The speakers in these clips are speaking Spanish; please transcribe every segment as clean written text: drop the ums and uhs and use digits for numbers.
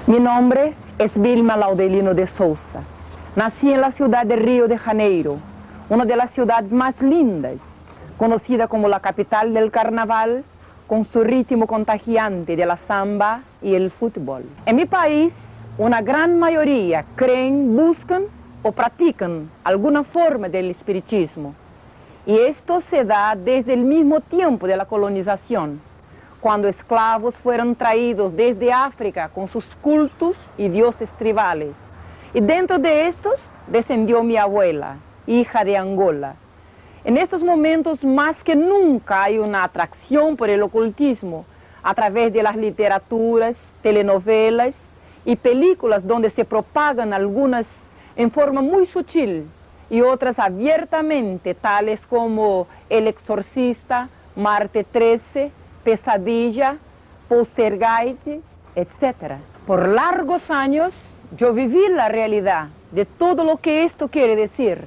Mi nombre es Vilma Laudelino de Souza. Nací en la ciudad de Río de Janeiro, una de las ciudades más lindas, conocida como la capital del carnaval, con su ritmo contagiante de la samba y el fútbol. En mi país, una gran mayoría creen, buscan o practican alguna forma del espiritismo. Y esto se da desde el mismo tiempo de la colonización, cuando esclavos fueron traídos desde África con sus cultos y dioses tribales. Y dentro de estos descendió mi abuela, hija de Angola. En estos momentos más que nunca hay una atracción por el ocultismo a través de las literaturas, telenovelas y películas donde se propagan algunas en forma muy sutil y otras abiertamente, tales como El Exorcista, Marte 13, Pesadilla, Poltergeist, etc. Por largos años yo viví la realidad de todo lo que esto quiere decir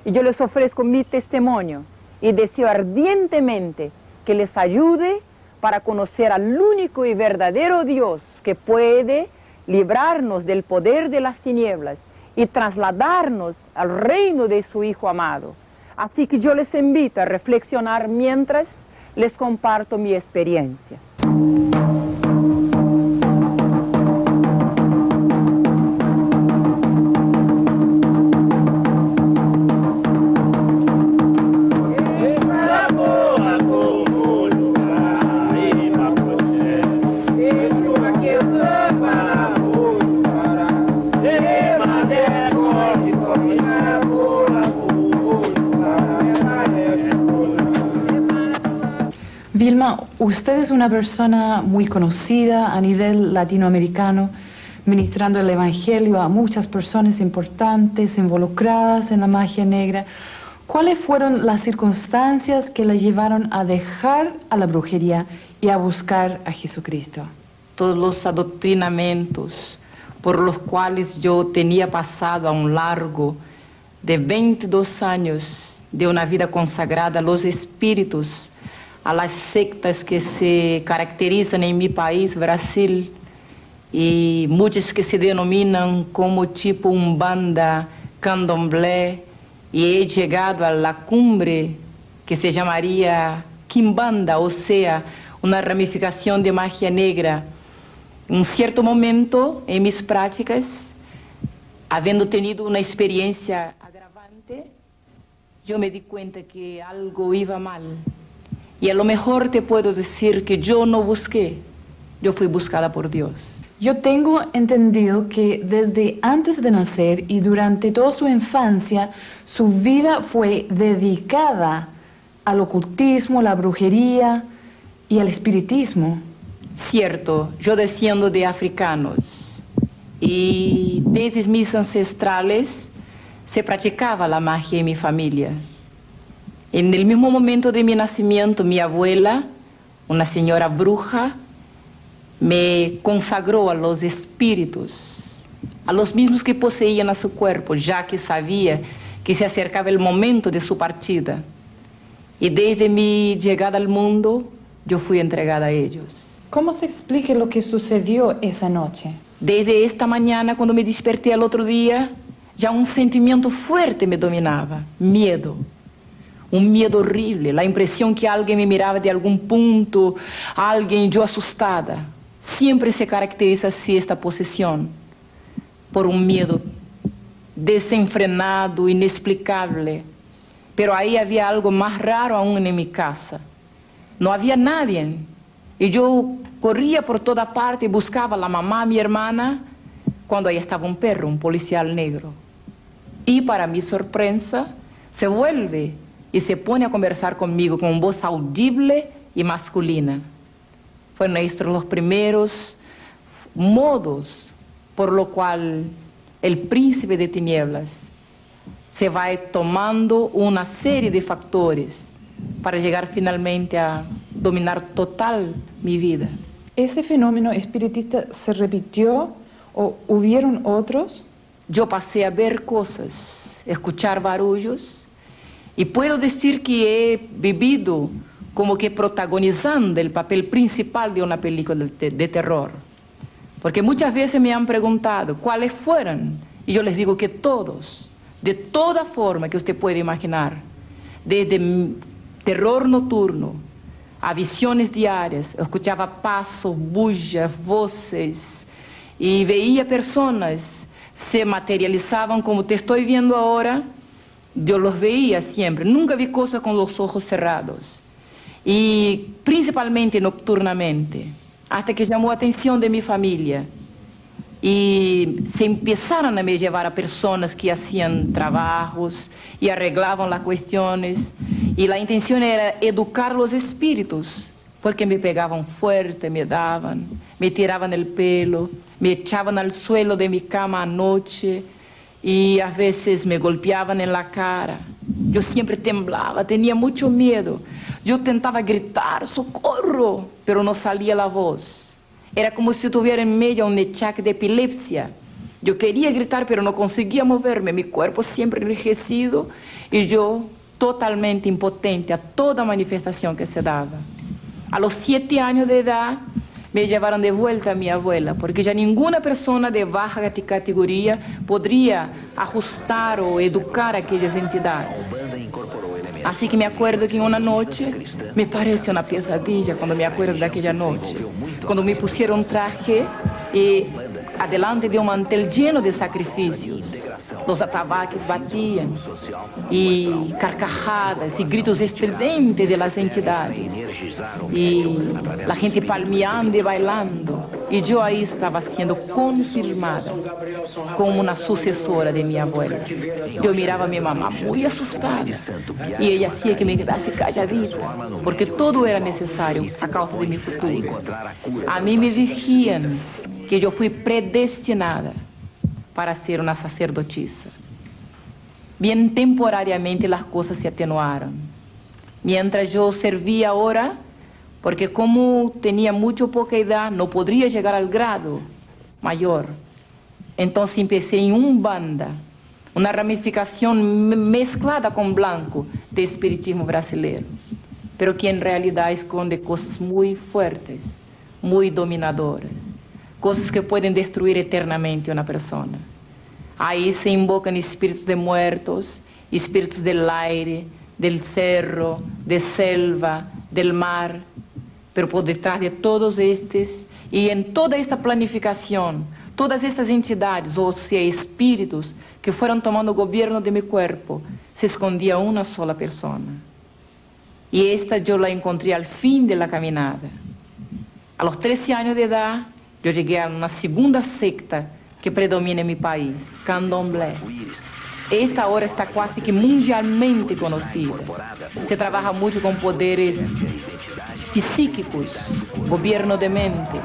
y yo les ofrezco mi testimonio y deseo ardientemente que les ayude para conocer al único y verdadero Dios que puede librarnos del poder de las tinieblas y trasladarnos al reino de su Hijo amado. Así que yo les invito a reflexionar mientras les comparto mi experiencia. Vilma, usted es una persona muy conocida a nivel latinoamericano, ministrando el Evangelio a muchas personas importantes involucradas en la magia negra. ¿Cuáles fueron las circunstancias que la llevaron a dejar a la brujería y a buscar a Jesucristo? Todos los adoctrinamientos por los cuales yo tenía pasado a un largo de 22 años de una vida consagrada a los espíritus, a las sectas que se caracterizan en mi país, Brasil, y muchas que se denominan como tipo Umbanda, Candomblé, y he llegado a la cumbre que se llamaría Quimbanda, o sea, una ramificación de magia negra. En cierto momento, en mis prácticas, habiendo tenido una experiencia agravante, yo me di cuenta que algo iba mal. Y a lo mejor te puedo decir que yo no busqué, yo fui buscada por Dios. Yo tengo entendido que desde antes de nacer y durante toda su infancia, su vida fue dedicada al ocultismo, la brujería y al espiritismo. Cierto, yo desciendo de africanos y desde mis ancestrales se practicaba la magia en mi familia. En el mismo momento de mi nacimiento, mi abuela, una señora bruja, me consagró a los espíritus, a los mismos que poseían a su cuerpo, ya que sabía que se acercaba el momento de su partida. Y desde mi llegada al mundo, yo fui entregada a ellos. ¿Cómo se explica lo que sucedió esa noche? Desde esta mañana, cuando me desperté al otro día, ya un sentimiento fuerte me dominaba, miedo. Un miedo horrible, la impresión que alguien me miraba de algún punto, alguien yo asustada. Siempre se caracteriza así esta posesión, por un miedo desenfrenado, inexplicable. Pero ahí había algo más raro aún en mi casa. No había nadie. Y yo corría por toda parte y buscaba a la mamá, a mi hermana, cuando ahí estaba un perro, un policial negro. Y para mi sorpresa, se vuelve y se pone a conversar conmigo con voz audible y masculina. Fueron estos los primeros modos por lo cual el príncipe de tinieblas se va tomando una serie de factores para llegar finalmente a dominar total mi vida. ¿Ese fenómeno espiritista se repitió o hubieron otros? Yo pasé a ver cosas, escuchar barullos, y puedo decir que he vivido como que protagonizando el papel principal de una película de terror. Porque muchas veces me han preguntado cuáles fueron, y yo les digo que todos, de toda forma que usted puede imaginar, desde terror nocturno a visiones diarias, eu escuchaba pasos, bullas, voces, y veía personas se materializaban como te estoy viendo ahora. Yo los veía siempre, nunca vi cosas con los ojos cerrados, y principalmente nocturnamente, hasta que llamó la atención de mi familia, y se empezaron a me llevar a personas que hacían trabajos y arreglaban las cuestiones, y la intención era educar los espíritus, porque me pegaban fuerte, me daban, me tiraban el pelo, me echaban al suelo de mi cama anoche, y a veces me golpeaban en la cara. Yo siempre temblaba, tenía mucho miedo. Yo tentaba gritar, socorro, pero no salía la voz. Era como si tuviera en medio un achaque de epilepsia. Yo quería gritar, pero no conseguía moverme, mi cuerpo siempre enrijecido y yo totalmente impotente a toda manifestación que se daba. A los 7 años de edad, me llevaron de vuelta a mi abuela, porque ya ninguna persona de baja categoría podría ajustar o educar a aquellas entidades. Así que me acuerdo que en una noche, me parece una pesadilla cuando me acuerdo de aquella noche, cuando me pusieron un traje y adelante de un mantel lleno de sacrificios, los atabaques batían y carcajadas y gritos estridentes de las entidades y la gente palmeando y bailando, y yo ahí estaba siendo confirmada como una sucesora de mi abuela. Yo miraba a mi mamá muy asustada y ella hacía que me quedase calladita, porque todo era necesario a causa de mi futuro. A mí me decían que yo fui predestinada para ser una sacerdotisa. Bien temporariamente las cosas se atenuaron. Mientras yo servía ahora, porque como tenía mucho poca edad, no podría llegar al grado mayor. Entonces empecé en Umbanda, una ramificación mezclada con blanco de espiritismo brasileiro, pero que en realidad esconde cosas muy fuertes, muy dominadoras, cosas que pueden destruir eternamente a una persona. Ahí se invocan espíritus de muertos, espíritus del aire, del cerro, de selva, del mar, pero por detrás de todos estos, y en toda esta planificación, todas estas entidades, o sea, espíritus, que fueron tomando gobierno de mi cuerpo, se escondía una sola persona. Y esta yo la encontré al fin de la caminada. A los 13 años de edad, yo llegué a una segunda secta que predomina en mi país, Candomblé. Esta ahora está casi que mundialmente conocida. Se trabaja mucho con poderes psíquicos, gobierno de mente,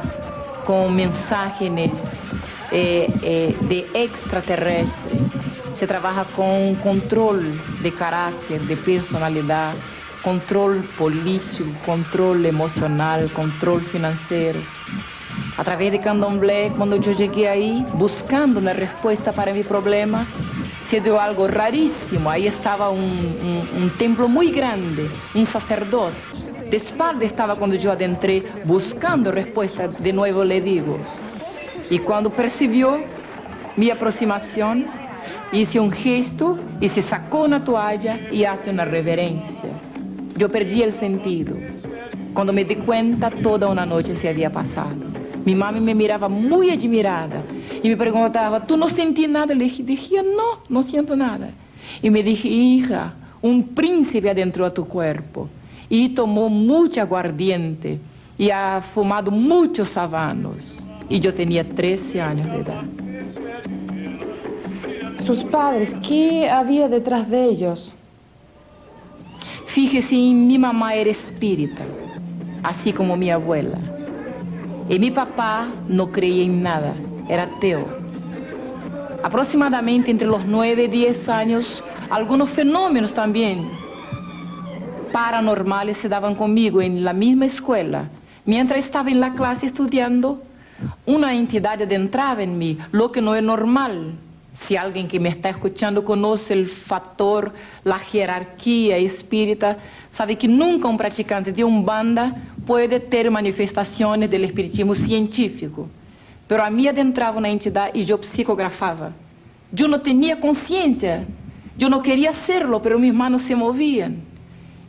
con mensajes de extraterrestres. Se trabaja con control de carácter, de personalidad, control político, control emocional, control financiero. A través de Candomblé, cuando yo llegué ahí, buscando una respuesta para mi problema, se dio algo rarísimo. Ahí estaba un templo muy grande, un sacerdote. De espalda estaba cuando yo adentré, buscando respuesta, de nuevo le digo. Y cuando percibió mi aproximación, hice un gesto y se sacó una toalla y hace una reverencia. Yo perdí el sentido. Cuando me di cuenta, toda una noche se había pasado. Mi mami me miraba muy admirada y me preguntaba, ¿tú no sentí nada? Le dije, no, no siento nada. Y me dije, hija, un príncipe adentró a tu cuerpo y tomó mucha aguardiente y ha fumado muchos habanos. Y yo tenía 13 años de edad. Sus padres, ¿qué había detrás de ellos? Fíjese, mi mamá era espírita, así como mi abuela. Y mi papá no creía en nada, era ateo. Aproximadamente entre los 9 y 10 años, algunos fenómenos también paranormales se daban conmigo en la misma escuela. Mientras estaba en la clase estudiando, una entidad adentraba en mí, lo que no es normal. Si alguien que me está escuchando conoce el factor, la jerarquía espírita, sabe que nunca un practicante de Umbanda puede ter manifestaciones del espiritismo científico. pero a mí adentraba una entidad y yo psicografaba. Yo no tenía conciencia, yo no quería hacerlo, pero mis manos se movían.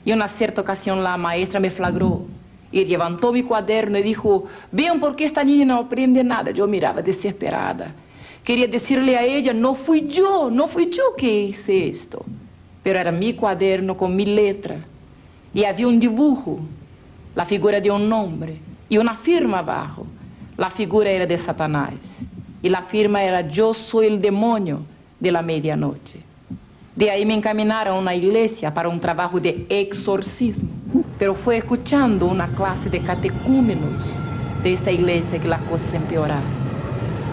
Y en una cierta ocasión la maestra me flagró y levantó mi cuaderno y dijo, vean por qué esta niña no aprende nada. Yo miraba desesperada. Quería decirle a ella, no fui yo que hice esto. Pero era mi cuaderno con mi letra. Y había un dibujo, la figura de un hombre, y una firma abajo. La figura era de Satanás. Y la firma era, yo soy el demonio de la medianoche. De ahí me encaminaron a una iglesia para un trabajo de exorcismo. Pero fue escuchando una clase de catecúmenos de esta iglesia que las cosas empeoraron.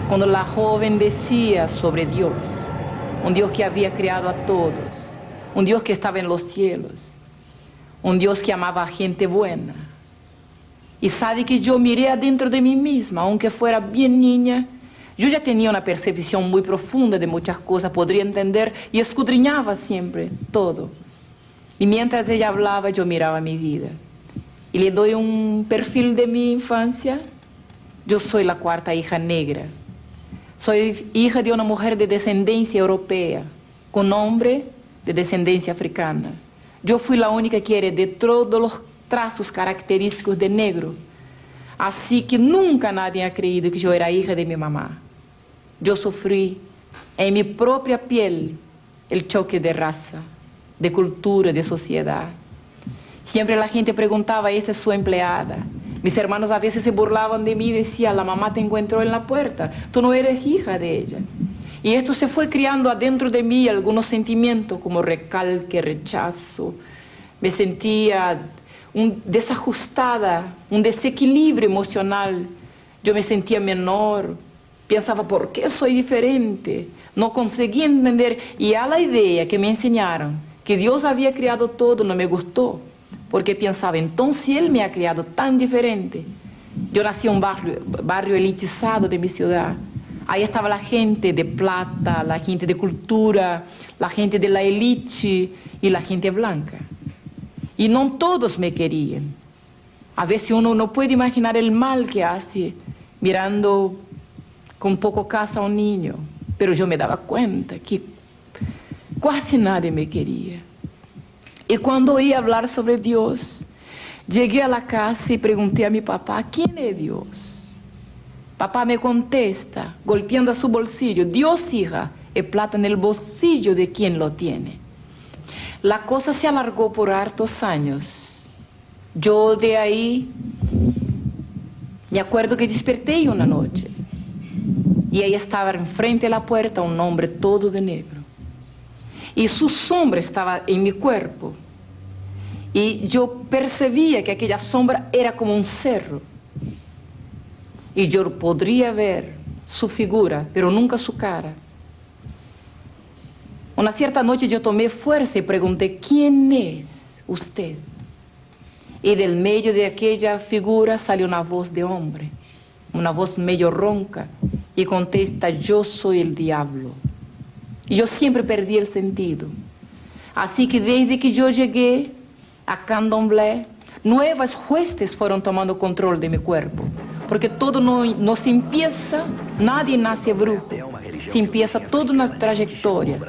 Cuando la joven decía sobre Dios, un Dios que había creado a todos, un Dios que estaba en los cielos, un Dios que amaba a gente buena. Y sabe que yo miré adentro de mí misma, aunque fuera bien niña, yo ya tenía una percepción muy profunda de muchas cosas, podría entender y escudriñaba siempre todo. Y mientras ella hablaba, yo miraba mi vida. Y le doy un perfil de mi infancia. Yo soy la cuarta hija negra. Soy hija de una mujer de descendencia europea, con hombre de descendencia africana. Yo fui la única que heredé todos los trazos característicos de negro. Así que nunca nadie ha creído que yo era hija de mi mamá. Yo sufrí en mi propia piel el choque de raza, de cultura, de sociedad. Siempre la gente preguntaba, ¿esta es su empleada? Mis hermanos a veces se burlaban de mí y decían, la mamá te encontró en la puerta, tú no eres hija de ella. Y esto se fue criando adentro de mí algunos sentimientos como recalque, rechazo. Me sentía desajustada, un desequilibrio emocional. Yo me sentía menor, pensaba, ¿por qué soy diferente? No conseguía entender. Y a la idea que me enseñaron, que Dios había creado todo, no me gustó. Porque pensaba, entonces Él me ha creado tan diferente. Yo nací en un barrio elitizado de mi ciudad. Ahí estaba la gente de plata, la gente de cultura, la gente de la élite y la gente blanca. Y no todos me querían. A veces uno no puede imaginar el mal que hace mirando con poco casa a un niño. Pero yo me daba cuenta que casi nadie me quería. Y cuando oí hablar sobre Dios, llegué a la casa y pregunté a mi papá, ¿quién es Dios? Papá me contesta, golpeando a su bolsillo, Dios, hija, es plata en el bolsillo de quien lo tiene. La cosa se alargó por hartos años. Yo de ahí me acuerdo que desperté una noche y ahí estaba enfrente de la puerta un hombre todo de negro. Y su sombra estaba en mi cuerpo. Y yo percibía que aquella sombra era como un cerro. Y yo podría ver su figura, pero nunca su cara. Una cierta noche yo tomé fuerza y pregunté, ¿quién es usted? Y del medio de aquella figura salió una voz de hombre, una voz medio ronca, y contesta, yo soy el diablo. Y yo siempre perdí el sentido. Así que desde que yo llegué a Candomblé, nuevas huestes fueron tomando control de mi cuerpo. Porque todo no se empieza, nadie nace brujo. Se empieza toda una trayectoria.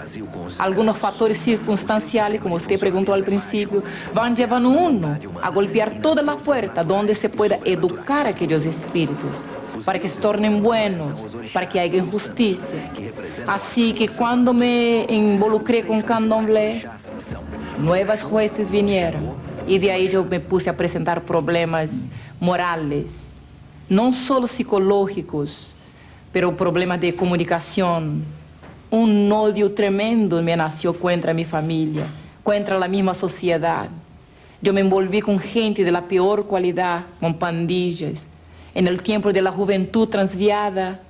Algunos factores circunstanciales, como usted preguntó al principio, van llevando uno a golpear todas las puertas donde se pueda educar a aquellos espíritus, para que se tornen buenos, para que haya justicia. Así que cuando me involucré con Candomblé, nuevas huestes vinieron y de ahí yo me puse a presentar problemas morales, no solo psicológicos, pero problemas de comunicación. Un odio tremendo me nació contra mi familia, contra la misma sociedad. Yo me envolví con gente de la peor cualidad, con pandillas. En el tiempo de la juventud transviada,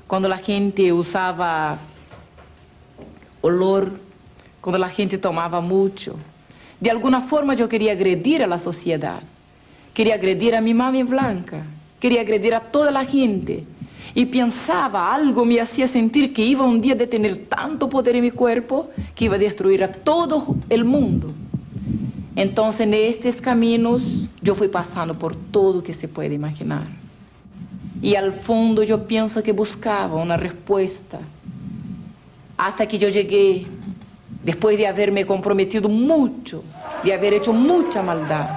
cuando la gente usaba olor, cuando la gente tomaba mucho. De alguna forma yo quería agredir a la sociedad, quería agredir a mi mami blanca, quería agredir a toda la gente. Y pensaba, algo me hacía sentir que iba un día de tener tanto poder en mi cuerpo que iba a destruir a todo el mundo. Entonces en estos caminos yo fui pasando por todo que se puede imaginar. y al fondo yo pienso que buscaba una respuesta. Hasta que yo llegué, después de haberme comprometido mucho, de haber hecho mucha maldad,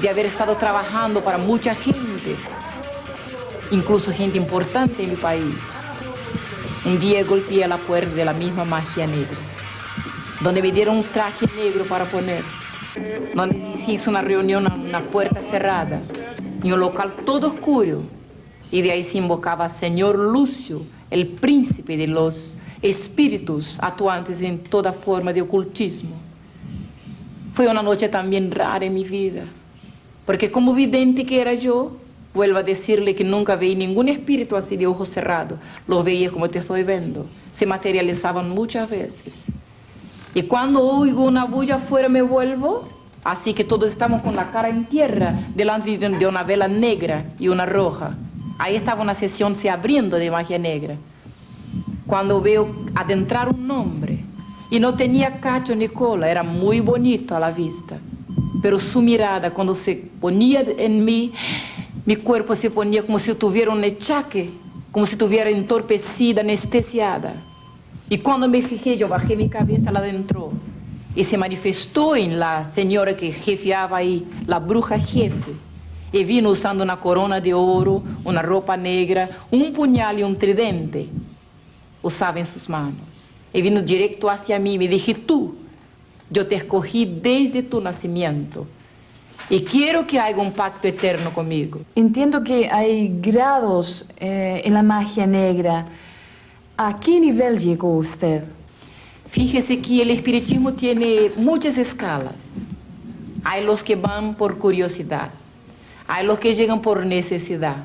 de haber estado trabajando para mucha gente, incluso gente importante en mi país. Un día golpeé a la puerta de la misma magia negra, donde me dieron un traje negro para poner, donde se hizo una reunión en una puerta cerrada, en un local todo oscuro, y de ahí se invocaba al Señor Lúcio, el príncipe de los espíritus actuantes en toda forma de ocultismo. Fue una noche también rara en mi vida, porque como vidente que era yo, vuelvo a decirle que nunca veí ningún espíritu así de ojos cerrados. Los veía como te estoy viendo. Se materializaban muchas veces. Y cuando oigo una bulla afuera me vuelvo, así que todos estamos con la cara en tierra, delante de una vela negra y una roja. Ahí estaba una sesión se abriendo de magia negra. Cuando veo adentrar un hombre, y no tenía cacho ni cola, era muy bonito a la vista, pero su mirada cuando se ponía en mí, mi cuerpo se ponía como si tuviera un achaque, como si estuviera entorpecida, anestesiada. Y cuando me fijé, yo bajé mi cabeza, la adentro, y se manifestó en la señora que jefeaba ahí, la bruja jefe, y vino usando una corona de oro, una ropa negra, un puñal y un tridente, usaba en sus manos. Y vino directo hacia mí, me dije, tú, yo te escogí desde tu nacimiento, y quiero que haga un pacto eterno conmigo. Entiendo que hay grados en la magia negra. ¿A qué nivel llegó usted? Fíjese que el espiritismo tiene muchas escalas. Hay los que van por curiosidad, hay los que llegan por necesidad.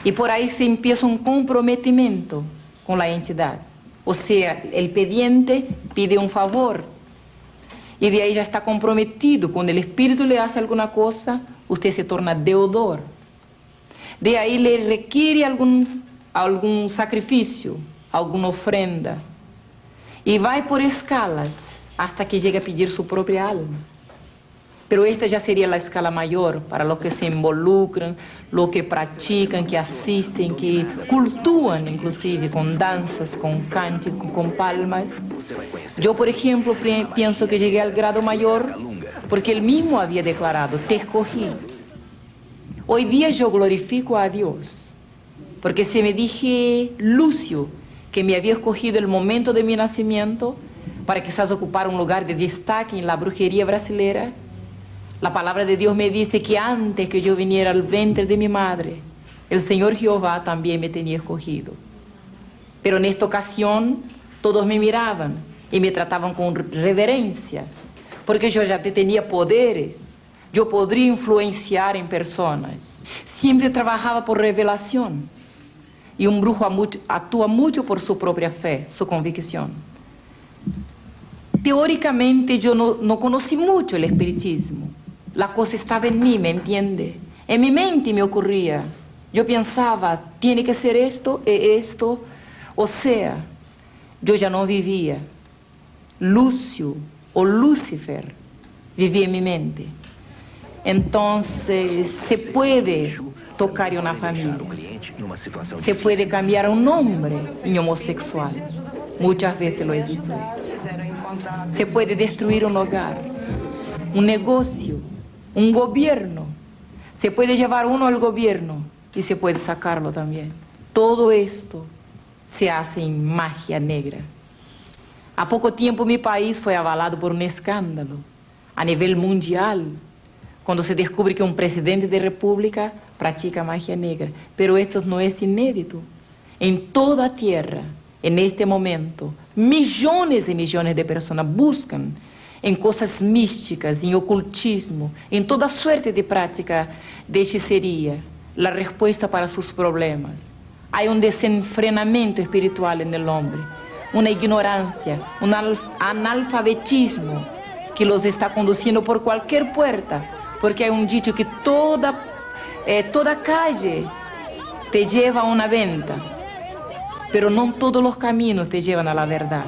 Y por ahí se empieza un comprometimiento con la entidad. O sea, el pidiente pide un favor, y de ahí ya está comprometido. Cuando el espíritu le hace alguna cosa, usted se torna deudor. De ahí le requiere algún sacrificio, alguna ofrenda. Y va por escalas hasta que llega a pedir su propia alma. Pero esta ya sería la escala mayor para los que se involucran, los que practican, que asisten, que cultúan inclusive con danzas, con cánticos, con palmas. Yo, por ejemplo, pienso que llegué al grado mayor porque él mismo había declarado, te escogí. Hoy día yo glorifico a Dios, porque se me dije Lúcio, que me había escogido el momento de mi nacimiento para quizás ocupar un lugar de destaque en la brujería brasileña. La palabra de Dios me dice que antes que yo viniera al vientre de mi madre, el Señor Jehová también me tenía escogido. Pero en esta ocasión todos me miraban y me trataban con reverencia, porque yo ya tenía poderes, yo podría influenciar en personas. Siempre trabajaba por revelación, y un brujo actúa mucho por su propia fe, su convicción. Teóricamente yo no conocí mucho el espiritismo. La cosa estaba en mí, ¿me entiende? En mi mente me ocurría. Yo pensaba, tiene que ser esto y esto. O sea, yo ya no vivía. Lúcio o Lúcifer vivía en mi mente. Entonces, se puede tocar en una familia. Se puede cambiar a un hombre en homosexual. Muchas veces lo he visto. Se puede destruir un hogar, un negocio, un gobierno. Se puede llevar uno al gobierno y se puede sacarlo también. Todo esto se hace en magia negra. Há pouco tiempo mi país fue avalado por un escándalo a nivel mundial, cuando se descubre que un presidente de república practica magia negra. Pero esto no es inédito. En toda tierra, en este momento, millones y millones de personas buscan en cosas místicas, en ocultismo, en toda suerte de práctica de hechicería, la respuesta para sus problemas. Hay un desenfrenamiento espiritual en el hombre, una ignorancia, un analfabetismo que los está conduciendo por cualquier puerta, porque hay un dicho que toda calle te lleva a una venta, pero no todos los caminos te llevan a la verdad.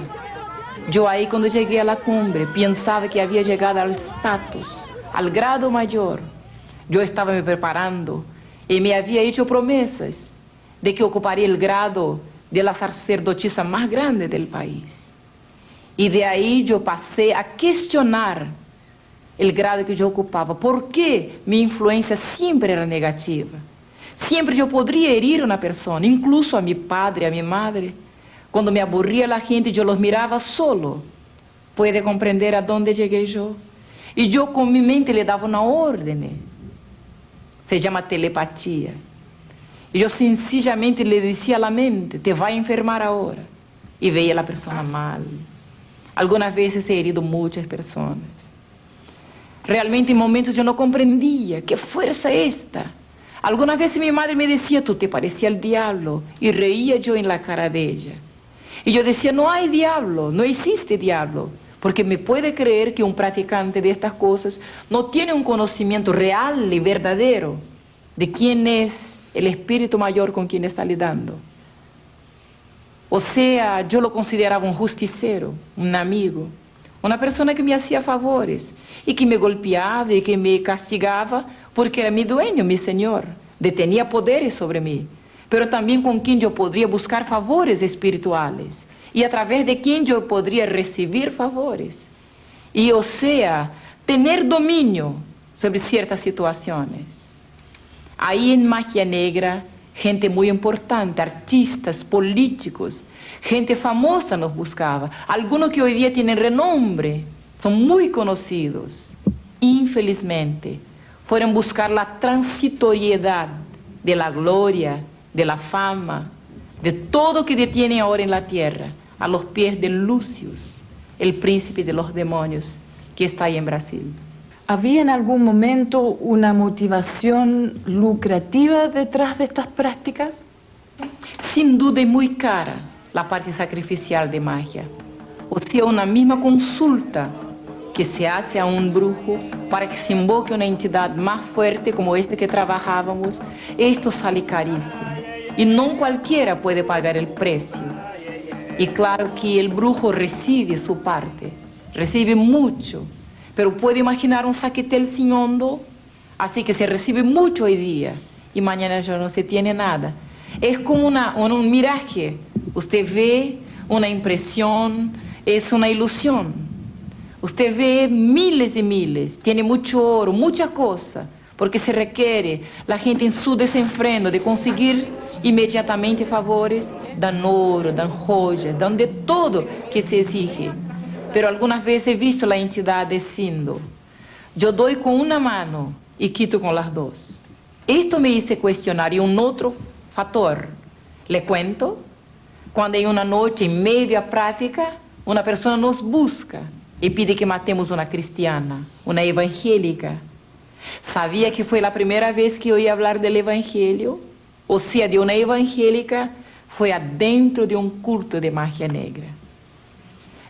Yo ahí cuando llegué a la cumbre pensaba que había llegado al estatus, al grado mayor. Yo estaba me preparando y me había hecho promesas de que ocuparía el grado de la sacerdotisa más grande del país. Y de ahí yo pasé a cuestionar el grado que yo ocupaba. ¿Por qué mi influencia siempre era negativa? Siempre yo podría herir a una persona, incluso a mi padre, a mi madre. Cuando me aburría la gente, yo los miraba solo. ¿Puede comprender a dónde llegué yo? Y yo con mi mente le daba una orden. Se llama telepatía. Y yo sencillamente le decía a la mente, te va a enfermar ahora. Y veía a la persona mal. Algunas veces he herido muchas personas. Realmente en momentos yo no comprendía qué fuerza es esta. Algunas veces mi madre me decía, tú te parecías al diablo. Y reía yo en la cara de ella. Y yo decía, no hay diablo, no existe diablo. Porque me puede creer que un practicante de estas cosas no tiene un conocimiento real y verdadero de quién es el espíritu mayor con quien está lidando. O sea, yo lo consideraba un justicero, un amigo, una persona que me hacía favores y que me golpeaba y que me castigaba porque era mi dueño, mi señor, tenía poderes sobre mí, pero también con quien yo podría buscar favores espirituales y a través de quien yo podría recibir favores. Y o sea, tener dominio sobre ciertas situaciones. Ahí en Magia Negra, gente muy importante, artistas, políticos, gente famosa nos buscaba. Algunos que hoy día tienen renombre, son muy conocidos. Infelizmente, fueron buscar la transitoriedad de la gloria, de la fama, de todo que detienen ahora en la tierra, a los pies de Lucius, el príncipe de los demonios, que está ahí en Brasil. ¿Había en algún momento una motivación lucrativa detrás de estas prácticas? Sin duda es muy cara la parte sacrificial de magia. O sea, una misma consulta que se hace a un brujo para que se invoque una entidad más fuerte como esta que trabajábamos, esto sale carísimo. Y no cualquiera puede pagar el precio. Y claro que el brujo recibe su parte, recibe mucho. Pero puede imaginar un saquetel sin hondo, así que se recibe mucho hoy día y mañana ya no se tiene nada. Es como un miraje. Usted ve una impresión, es una ilusión. Usted ve miles y miles, tiene mucho oro, mucha cosa, porque se requiere la gente en su desenfreno de conseguir inmediatamente favores, dan oro, dan joyas, dan de todo que se exige. Pero algunas veces he visto la entidad diciendo, yo doy con una mano y quito con las dos. Esto me hizo cuestionar y un otro factor. Le cuento, cuando en una noche en media práctica, una persona nos busca y pide que matemos una cristiana, una evangélica. Sabía que fue la primera vez que oí hablar del evangelio, o sea, de una evangélica, fue adentro de un culto de magia negra.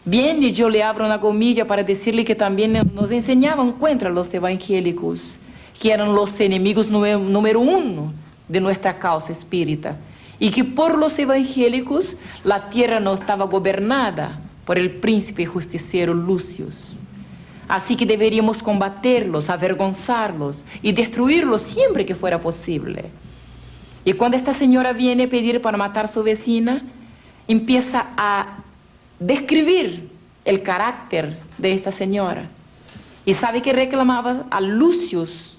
Bien, y yo le abro una comilla para decirle que también nos enseñaban contra los evangélicos, que eran los enemigos número uno de nuestra causa espírita, y que por los evangélicos la tierra no estaba gobernada por el príncipe justiciero Lucius. Así que deberíamos combaterlos, avergonzarlos y destruirlos siempre que fuera posible. Y cuando esta señora viene a pedir para matar a su vecina, empieza a describir el carácter de esta señora. Y sabe que reclamaba a Lucius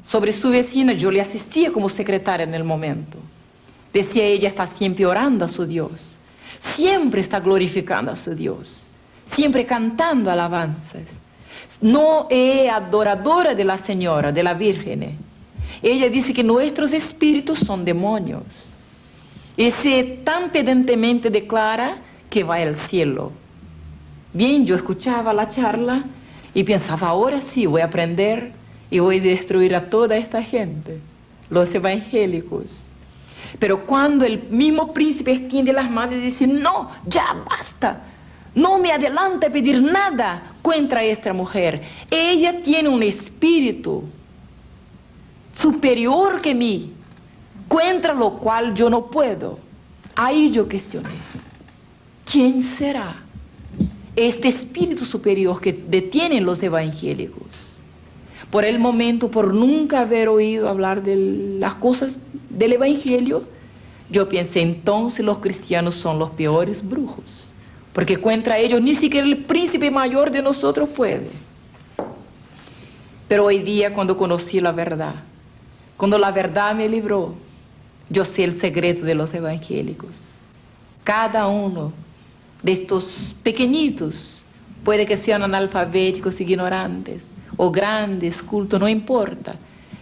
sobre su vecina. Yo le asistía como secretaria en el momento. Decía, ella está siempre orando a su Dios, siempre está glorificando a su Dios, siempre cantando alabanzas. No es adoradora de la señora, de la Virgen. Ella dice que nuestros espíritus son demonios. Y se tan pedantemente declara que va al cielo. Bien, yo escuchaba la charla y pensaba, ahora sí voy a aprender y voy a destruir a toda esta gente, los evangélicos. Pero cuando el mismo príncipe extiende las manos y dice, no, ya basta, no me adelante a pedir nada contra esta mujer. Ella tiene un espíritu superior que mí, contra lo cual yo no puedo. Ahí yo cuestioné. ¿Quién será este espíritu superior que detienen los evangélicos? por el momento, por nunca haber oído hablar de las cosas del Evangelio, yo pensé, entonces los cristianos son los peores brujos, porque contra ellos ni siquiera el príncipe mayor de nosotros puede. Pero hoy día, cuando conocí la verdad, cuando la verdad me libró, yo sé el secreto de los evangélicos. Cada uno de estos pequeñitos, puede que sean analfabéticos, ignorantes, o grandes, cultos, no importa,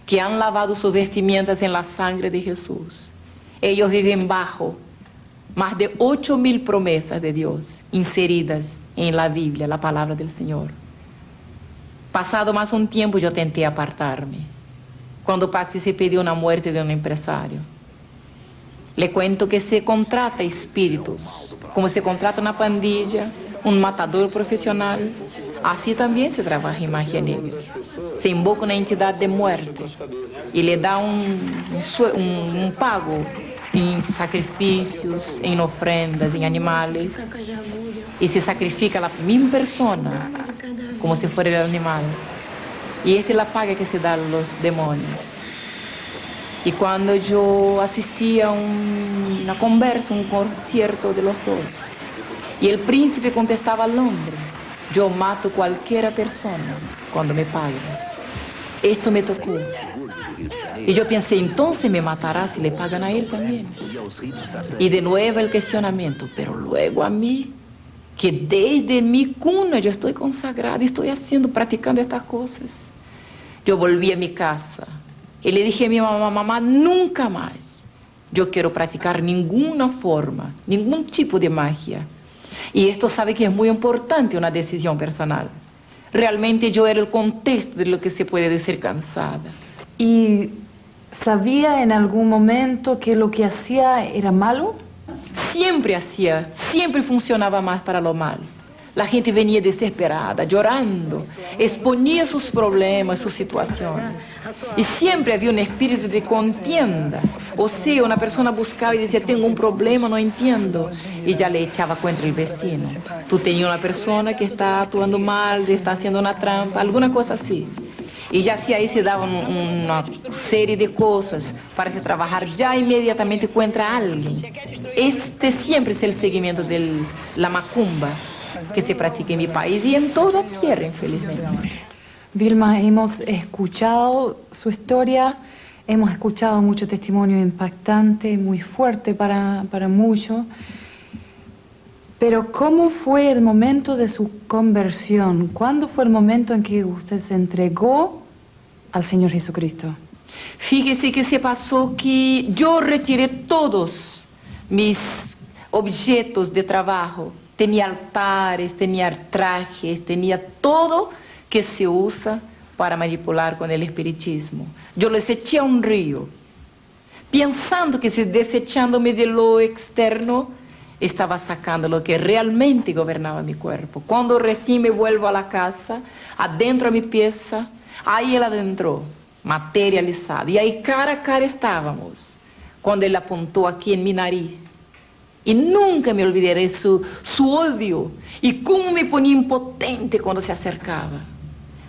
que han lavado sus vestimentas en la sangre de Jesús. Ellos viven bajo más de 8.000 promesas de Dios inseridas en la Biblia, la palabra del Señor. Pasado más un tiempo, yo tenté apartarme, cuando participé de una muerte de un empresario. Le cuento que se contrata espíritus, como se contrata una pandilla, un matador profesional. Así también se trabaja en magia negra. Se invoca una entidad de muerte y le da un pago en sacrificios, en ofrendas, en animales. Y se sacrifica a la misma persona, como si fuera el animal. Y esta es la paga que se da a los demonios. Y cuando yo asistí a una conversa, un concierto de los dos, y el príncipe contestaba al hombre, yo mato cualquier persona cuando me paguen. Esto me tocó. Y yo pensé, entonces me matará si le pagan a él también. Y de nuevo el cuestionamiento, pero luego a mí, que desde mi cuna yo estoy consagrada y estoy practicando estas cosas. Yo volví a mi casa y le dije a mi mamá, mamá, nunca más yo quiero practicar ninguna forma, ningún tipo de magia. Y esto sabe que es muy importante, una decisión personal. Realmente yo era el contexto de lo que se puede decir cansada. ¿Y sabía en algún momento que lo que hacía era malo? Siempre funcionaba más para lo malo. La gente venía desesperada, llorando, exponía sus problemas, sus situaciones. Y siempre había un espíritu de contienda. O sea, una persona buscaba y decía, tengo un problema, no entiendo. Y ya le echaba contra el vecino. Tú tenías una persona que está actuando mal, está haciendo una trampa, alguna cosa así. Y ya si ahí se daban una serie de cosas para se trabajar ya inmediatamente contra alguien. Este siempre es el seguimiento de la macumba que se practica en mi país y en toda tierra, infelizmente. Vilma, hemos escuchado su historia, hemos escuchado mucho testimonio impactante, muy fuerte para muchos. Pero ¿cómo fue el momento de su conversión? ¿Cuándo fue el momento en que usted se entregó al Señor Jesucristo? Fíjese que se pasó que yo retiré todos mis objetos de trabajo. Tenía altares, tenía trajes, tenía todo que se usa para manipular con el espiritismo. Yo los eché a un río, pensando que si desechándome de lo externo, estaba sacando lo que realmente gobernaba mi cuerpo. Cuando recién me vuelvo a la casa, adentro a mi pieza, ahí él adentró, materializado. Y ahí cara a cara estábamos, cuando él apuntó aquí en mi nariz. Y nunca me olvidaré su odio y cómo me ponía impotente cuando se acercaba.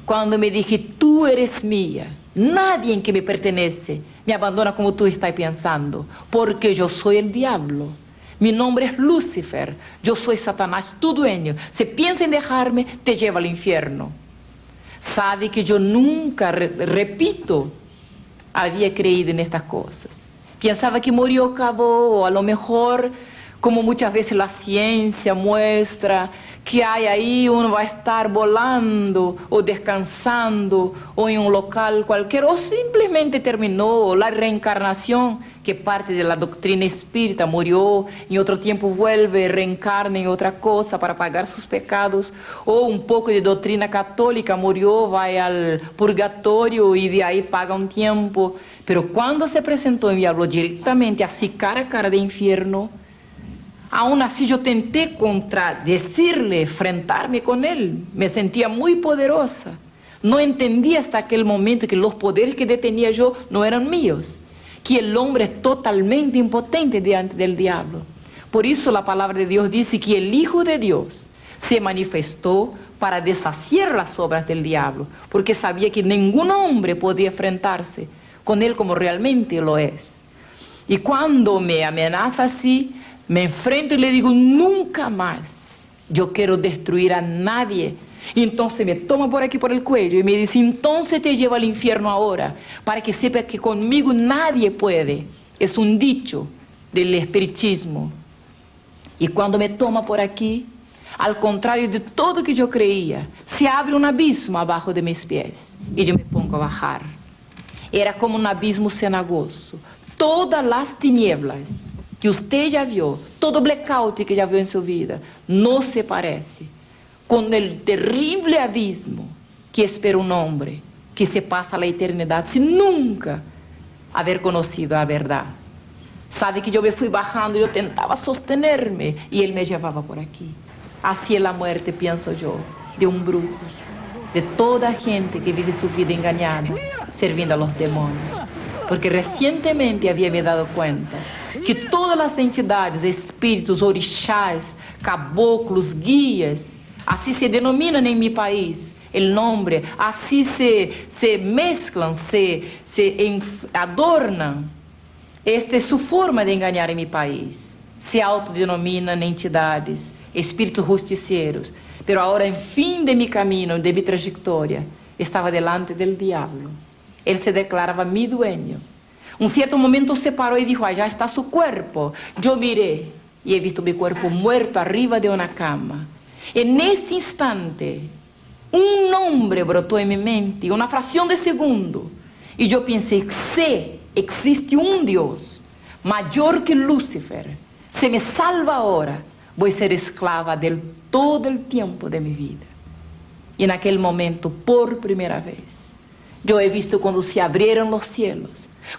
Cuando me dije, tú eres mía, nadie en que me pertenece me abandona como tú estás pensando, porque yo soy el diablo. Mi nombre es Lucifer, yo soy Satanás, tu dueño. Si piensas en dejarme, te lleva al infierno. Sabe que yo nunca, repito, había creído en estas cosas. Pensaba que murió, acabó, o a lo mejor, como muchas veces la ciencia muestra, que hay ahí uno va a estar volando o descansando o en un local cualquiera, o simplemente terminó la reencarnación, que parte de la doctrina espírita, murió, en otro tiempo vuelve, reencarna en otra cosa para pagar sus pecados, o un poco de doctrina católica, murió, va al purgatorio y de ahí paga un tiempo. Pero cuando se presentó y me habló directamente así cara a cara de infierno, aún así yo tenté contradecirle, enfrentarme con él. Me sentía muy poderosa. No entendía hasta aquel momento que los poderes que detenía yo no eran míos, que el hombre es totalmente impotente diante del diablo. Por eso la palabra de Dios dice que el Hijo de Dios se manifestó para deshacer las obras del diablo, porque sabía que ningún hombre podía enfrentarse con él como realmente lo es. Y cuando me amenaza así, me enfrento y le digo, nunca más yo quiero destruir a nadie. Y entonces me toma por aquí por el cuello y me dice, entonces te llevo al infierno ahora, para que sepas que conmigo nadie puede. Es un dicho del espiritismo. Y cuando me toma por aquí, al contrario de todo que yo creía, se abre un abismo abajo de mis pies y yo me pongo a bajar. Era como un abismo cenagoso. Todas las tinieblas que usted ya vio, todo blackout que ya vio en su vida, no se parece con el terrible abismo que espera un hombre que se pasa la eternidad sin nunca haber conocido a verdad. Sabe que yo me fui bajando, yo tentaba sostenerme y él me llevaba por aquí. Así es la muerte, pienso yo, de un brujo, de toda gente que vive su vida engañada, sirviendo a los demonios. Porque recientemente había me dado cuenta que todas las entidades, espíritus, orixás, caboclos, guías, así se denominan en mi país el nombre, así se mezclan, se adornan. Esta es su forma de engañar en mi país. Se autodenominan entidades, espíritus justicieros. Pero ahora, en fin de mi camino, de mi trayectoria, estaba delante del diablo. Él se declaraba mi dueño. Un cierto momento se paró y dijo, allá está su cuerpo. Yo miré y he visto mi cuerpo muerto arriba de una cama. En este instante, un nombre brotó en mi mente, una fracción de segundo. Y yo pensé, sé, existe un Dios mayor que Lucifer. Se me salva ahora, voy a ser esclava de él todo el tiempo de mi vida. Y en aquel momento, por primera vez, yo he visto cuando se abrieron los cielos,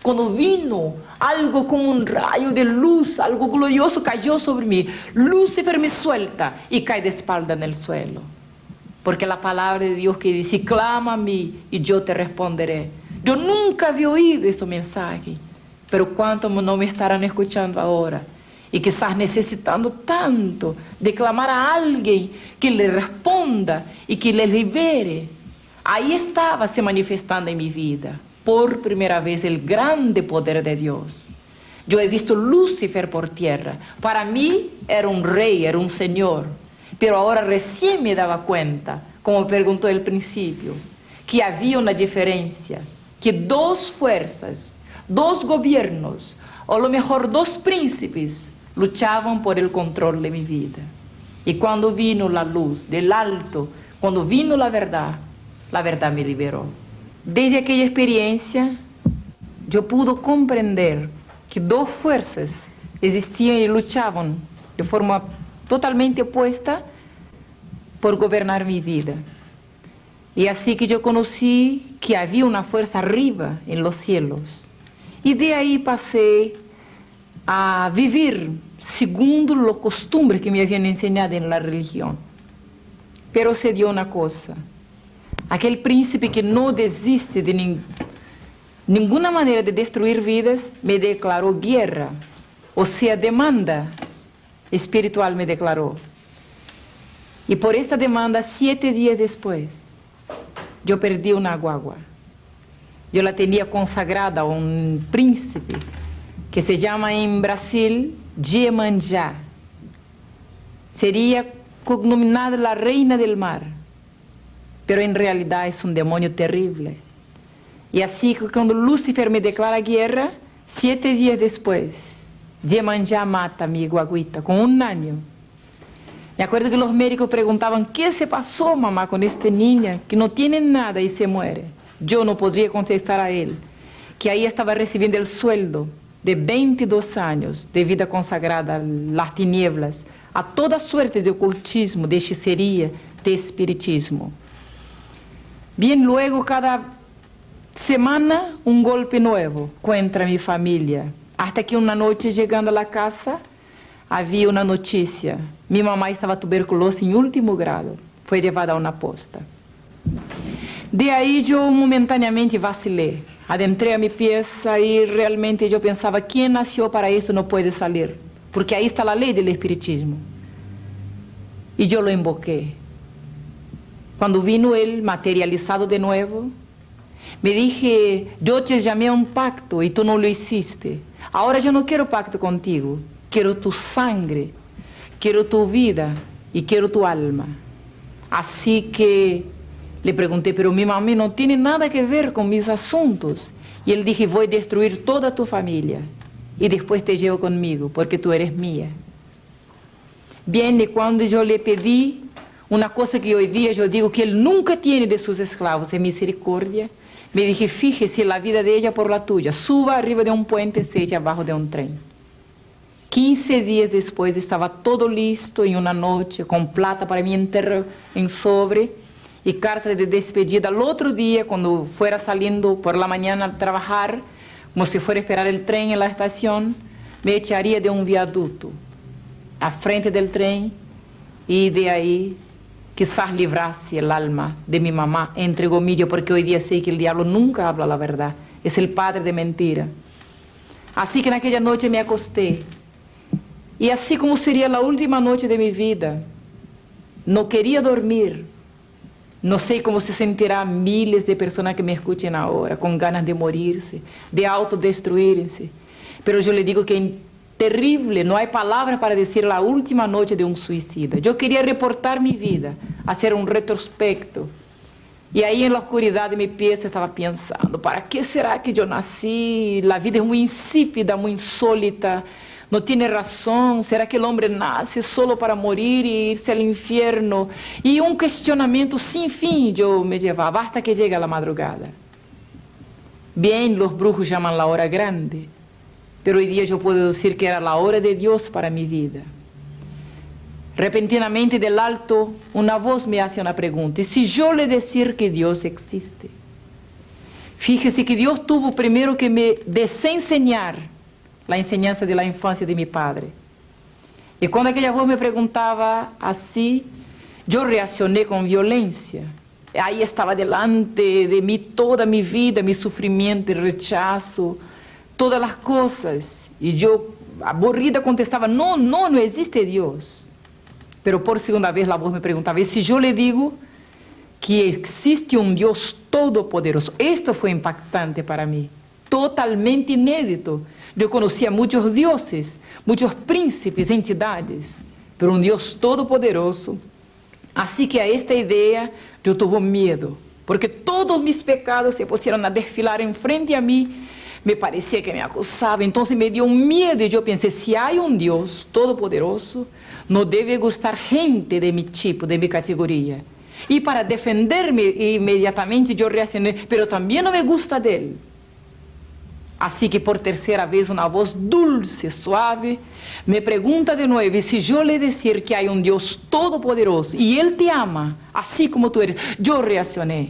cuando vino algo como un rayo de luz, algo glorioso cayó sobre mí. Lucifer me suelta y cae de espalda en el suelo. Porque la palabra de Dios que dice, clama a mí y yo te responderé. Yo nunca había oído este mensaje, pero cuántos no me estarán escuchando ahora y quizás necesitando tanto de clamar a alguien que le responda y que le libere. Ahí estaba se manifestando en mi vida, por primera vez, el grande poder de Dios. Yo he visto Lucifer por tierra. Para mí era un rey, era un señor. Pero ahora recién me daba cuenta, como preguntó al principio, que había una diferencia, que dos fuerzas, dos gobiernos, o a lo mejor dos príncipes, luchaban por el control de mi vida. Y cuando vino la luz del alto, cuando vino la verdad me liberó. Desde aquella experiencia, yo pude comprender que dos fuerzas existían y luchaban de forma totalmente opuesta por gobernar mi vida. Y así que yo conocí que había una fuerza arriba en los cielos. Y de ahí pasé a vivir segundo los costumbres que me habían enseñado en la religión. Pero se dio una cosa. Aquel príncipe que no desiste de ninguna manera de destruir vidas, me declaró guerra. O sea, demanda espiritual me declaró. Y por esta demanda, 7 días después, yo perdí una guagua. Yo la tenía consagrada a un príncipe que se llama en Brasil Iemanjá. Sería cognominada la reina del mar, pero en realidad es un demonio terrible. Y así que cuando Lucifer me declara guerra, 7 días después, Iemanjá mata a mi guaguita con 1 año. Me acuerdo que los médicos preguntaban, ¿qué se pasó, mamá, con esta niña que no tiene nada y se muere? Yo no podría contestar a él, que ahí estaba recibiendo el sueldo de 22 años de vida consagrada a las tinieblas, a toda suerte de ocultismo, de hechicería, de espiritismo. Bien, luego cada semana un golpe nuevo contra mi familia, hasta que una noche llegando a la casa había una noticia. Mi mamá estaba tuberculosa en último grado, fue llevada a una posta. De ahí yo momentáneamente vacilé, adentré a mi pieza y realmente yo pensaba, ¿quién nació para esto no puede salir? Porque ahí está la ley del espiritismo. Y yo lo invoqué. Cuando vino él materializado de nuevo, me dije, yo te llamé a un pacto y tú no lo hiciste. Ahora yo no quiero pacto contigo, quiero tu sangre, quiero tu vida y quiero tu alma. Así que le pregunté, pero mi mamá no tiene nada que ver con mis asuntos. Y él dije, voy a destruir toda tu familia y después te llevo conmigo porque tú eres mía. Bien, y cuando yo le pedí una cosa que hoy día yo digo que él nunca tiene de sus esclavos, es misericordia, me dije, fíjese la vida de ella por la tuya, suba arriba de un puente, se echa abajo de un tren. 15 días después estaba todo listo en una noche, con plata para mi enterro en sobre y carta de despedida. Al otro día, cuando fuera saliendo por la mañana a trabajar, como si fuera a esperar el tren en la estación, me echaría de un viaducto a frente del tren y de ahí quizás librase el alma de mi mamá, entre comillas, porque hoy día sé que el diablo nunca habla la verdad, es el padre de mentira. Así que en aquella noche me acosté, y así como sería la última noche de mi vida, no quería dormir. No sé cómo se sentirán miles de personas que me escuchen ahora, con ganas de morirse, de autodestruirse, pero yo le digo que terrible, no hay palabras para decir la última noche de un suicida. Yo quería reportar mi vida, hacer un retrospecto. Y ahí en la oscuridad de mi pieza estaba pensando, ¿para qué será que yo nací? La vida es muy insípida, muy insólita, no tiene razón. ¿Será que el hombre nace solo para morir y irse al infierno? Y un cuestionamiento sin fin yo me llevaba hasta que llega la madrugada. Bien, los brujos llaman la hora grande, pero hoy día yo puedo decir que era la hora de Dios para mi vida. Repentinamente del alto, una voz me hace una pregunta. ¿Y si yo le decir que Dios existe? Fíjese que Dios tuvo primero que me desenseñar la enseñanza de la infancia de mi padre. Y cuando aquella voz me preguntaba así, yo reaccioné con violencia. Ahí estaba delante de mí toda mi vida, mi sufrimiento, el rechazo, todas las cosas, y yo aburrida contestaba, no existe Dios. Pero por segunda vez la voz me preguntaba, ¿y si yo le digo que existe un Dios todopoderoso? Esto fue impactante para mí, totalmente inédito. Yo conocía muchos dioses, muchos príncipes, entidades, pero un Dios todopoderoso. Así que a esta idea yo tuve miedo, porque todos mis pecados se pusieron a desfilar enfrente a mí. Me parecía que me acusaba, entonces me dio un miedo y yo pensé, si hay un Dios todopoderoso, no debe gustar gente de mi tipo, de mi categoría. Y para defenderme inmediatamente yo reaccioné, pero también no me gusta de él. Así que por tercera vez una voz dulce, suave, me pregunta de nuevo, y si yo le decir que hay un Dios todopoderoso y Él te ama, así como tú eres, yo reaccioné.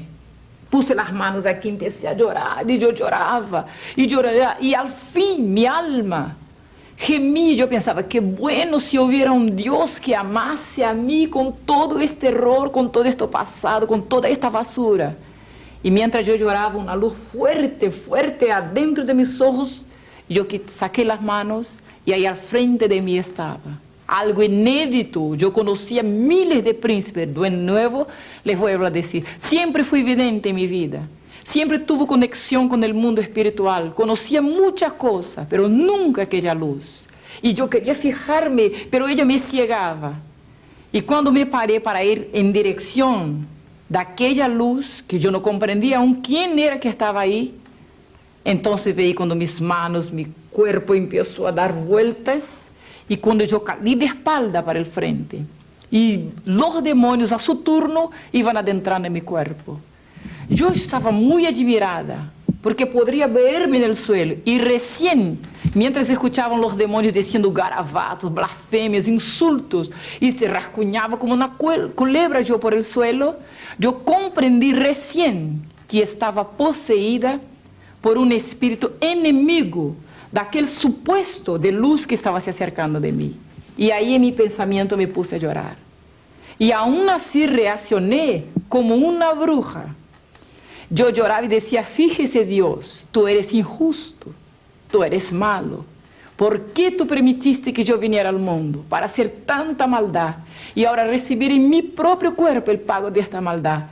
Puse las manos aquí, empecé a llorar, y yo lloraba, y al fin mi alma gemí. Yo pensaba, qué bueno si hubiera un Dios que amase a mí con todo este error, con todo esto pasado, con toda esta basura. Y mientras yo lloraba, una luz fuerte, fuerte adentro de mis ojos, yo saqué las manos y ahí al frente de mí estaba algo inédito. Yo conocía miles de príncipes. De nuevo les vuelvo a decir, siempre fui vidente en mi vida, siempre tuve conexión con el mundo espiritual, conocía muchas cosas, pero nunca aquella luz. Y yo quería fijarme, pero ella me ciegaba. Y cuando me paré para ir en dirección de aquella luz, que yo no comprendía aún quién era que estaba ahí, entonces veí cuando mis manos, mi cuerpo empezó a dar vueltas, y cuando yo caí de espalda para el frente, y los demonios a su turno iban adentrando en mi cuerpo. Yo estaba muy admirada, porque podría verme en el suelo, y recién, mientras escuchaban los demonios diciendo garabatos, blasfemias, insultos, y se rascuñaba como una culebra yo por el suelo, yo comprendí recién que estaba poseída por un espíritu enemigo de aquel supuesto de luz que estaba se acercando de mí. Y ahí en mi pensamiento me puse a llorar. Y aún así reaccioné como una bruja. Yo lloraba y decía, fíjese Dios, tú eres injusto, tú eres malo, ¿Por qué tú permitiste que yo viniera al mundo para hacer tanta maldad y ahora recibir en mi propio cuerpo el pago de esta maldad?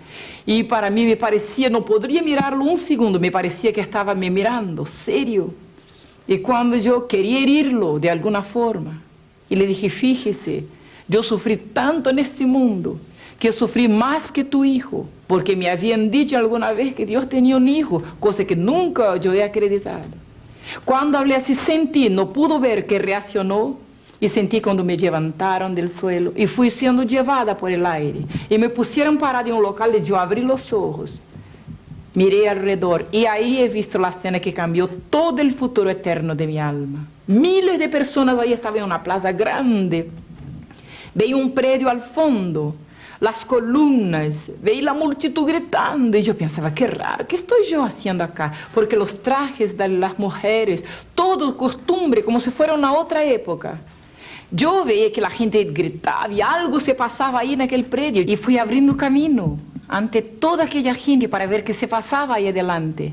Y para mí me parecía, no podría mirarlo un segundo, me parecía que estaba me mirando, serio. Y cuando yo quería herirlo de alguna forma, y le dije, fíjese, yo sufrí tanto en este mundo, que sufrí más que tu hijo, porque me habían dicho alguna vez que Dios tenía un hijo, cosa que nunca yo he acreditado. Cuando hablé así sentí, no pudo ver que reaccionó, y sentí cuando me levantaron del suelo y fui siendo llevada por el aire y me pusieron parada en un local y yo abrí los ojos, miré alrededor y ahí he visto la escena que cambió todo el futuro eterno de mi alma. Miles de personas ahí estaban en una plaza grande, veía un predio al fondo, las columnas, veía la multitud gritando y yo pensaba, qué raro, ¿qué estoy yo haciendo acá? Porque los trajes de las mujeres, todo costumbre, como si fuera una otra época. Yo veía que la gente gritaba y algo se pasaba ahí en aquel predio y fui abriendo camino ante toda aquella gente para ver qué se pasaba ahí adelante.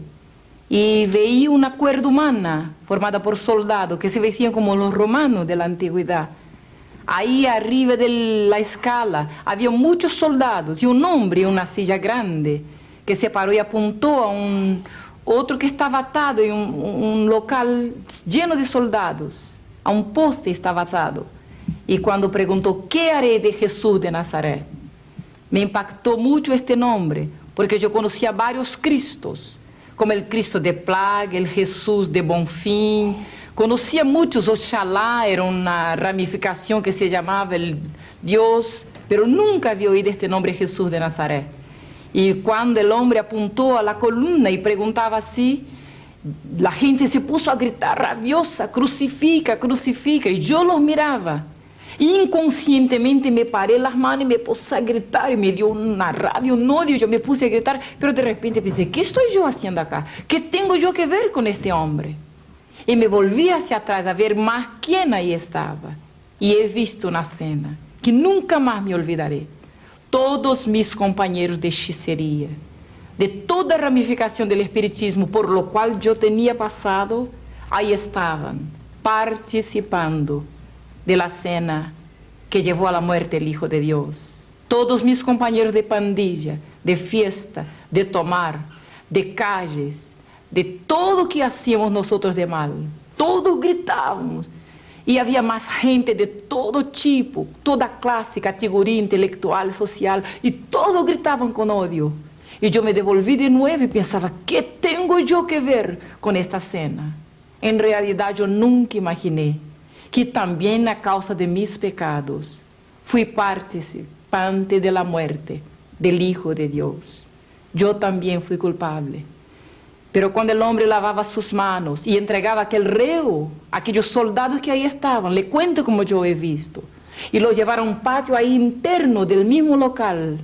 Y veía una cuerda humana formada por soldados que se vestían como los romanos de la antigüedad. Ahí arriba de la escala había muchos soldados y un hombre en una silla grande que se paró y apuntó a otro que estaba atado en un local lleno de soldados. A un poste estaba atado. Y cuando preguntó, ¿qué haré de Jesús de Nazaret? Me impactó mucho este nombre, porque yo conocía varios Cristos, como el Cristo de Plaga, el Jesús de Bonfim. Conocía muchos, Oxalá era una ramificación que se llamaba el Dios, pero nunca había oído este nombre Jesús de Nazaret. Y cuando el hombre apuntó a la columna y preguntaba así, la gente se puso a gritar rabiosa, crucifica, crucifica, y yo los miraba. Inconscientemente me paré las manos y me puse a gritar, y me dio una rabia, un odio, yo me puse a gritar, pero de repente pensé, ¿qué estoy yo haciendo acá? ¿Qué tengo yo que ver con este hombre? Y me volví hacia atrás a ver más quién ahí estaba, y he visto una escena que nunca más me olvidaré. Todos mis compañeros de hechicería, de toda ramificación del espiritismo por lo cual yo tenía pasado, ahí estaban, participando de la cena que llevó a la muerte el Hijo de Dios. Todos mis compañeros de pandilla, de fiesta, de tomar, de calles, de todo que hacíamos nosotros de mal, todos gritábamos. Y había más gente de todo tipo, toda clase, categoría intelectual, social, y todos gritaban con odio. Y yo me devolví de nuevo y pensaba, ¿qué tengo yo que ver con esta cena? En realidad yo nunca imaginé que también a causa de mis pecados fui participante de la muerte del Hijo de Dios. Yo también fui culpable. Pero cuando el hombre lavaba sus manos y entregaba aquel reo, aquellos soldados que ahí estaban, le cuento como yo he visto, y lo llevaron a un patio ahí interno del mismo local,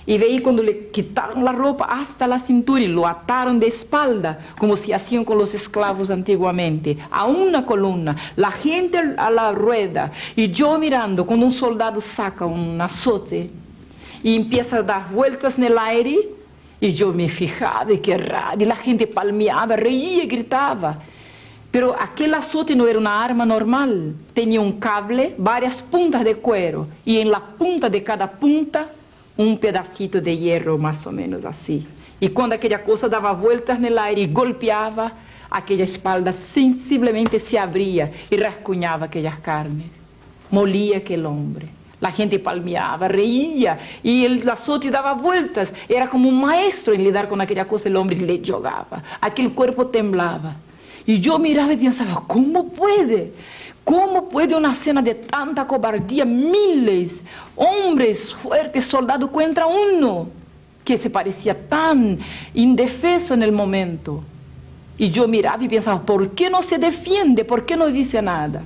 y veí cuando le quitaron la ropa hasta la cintura y lo ataron de espalda, como se hacían con los esclavos antiguamente, a una columna, la gente a la rueda, y yo mirando cuando un soldado saca un azote y empieza a dar vueltas en el aire, y yo me fijaba, y qué raro, y la gente palmeaba, reía y gritaba. Pero aquel azote no era una arma normal, tenía un cable, varias puntas de cuero, y en la punta de cada punta, un pedacito de hierro más o menos así. Y cuando aquella cosa daba vueltas en el aire y golpeaba, aquella espalda sensiblemente se abría y rasguñaba aquellas carnes. Molía aquel hombre. La gente palmeaba, reía, y el azote daba vueltas. Era como un maestro en lidar con aquella cosa, el hombre le jogaba. Aquel cuerpo temblaba. Y yo miraba y pensaba, ¿cómo puede? ¿Cómo puede una escena de tanta cobardía? Miles, hombres fuertes, soldados contra uno, que se parecía tan indefenso en el momento. Y yo miraba y pensaba, ¿por qué no se defiende? ¿Por qué no dice nada?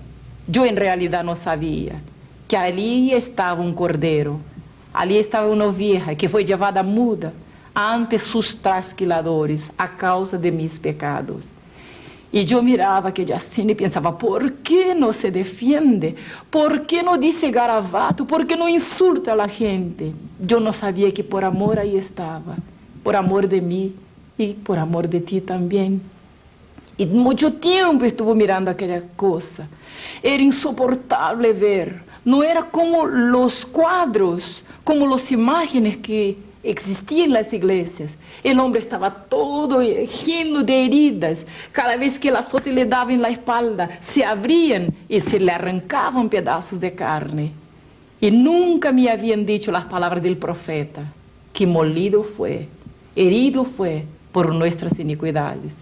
Yo en realidad no sabía que allí estaba un cordero, allí estaba una oveja que fue llevada muda ante sus trasquiladores a causa de mis pecados. Y yo miraba aquella escena y pensaba, ¿por qué no se defiende? ¿Por qué no dice garabato? ¿Por qué no insulta a la gente? Yo no sabía que por amor ahí estaba, por amor de mí y por amor de ti también. Y mucho tiempo estuvo mirando aquella cosa. Era insoportable ver. No era como los cuadros, como las imágenes que existían en las iglesias. El hombre estaba todo lleno de heridas. Cada vez que el azote le daba en la espalda, se abrían y se le arrancaban pedazos de carne. Y nunca me habían dicho las palabras del profeta, que molido fue, herido fue por nuestras iniquidades.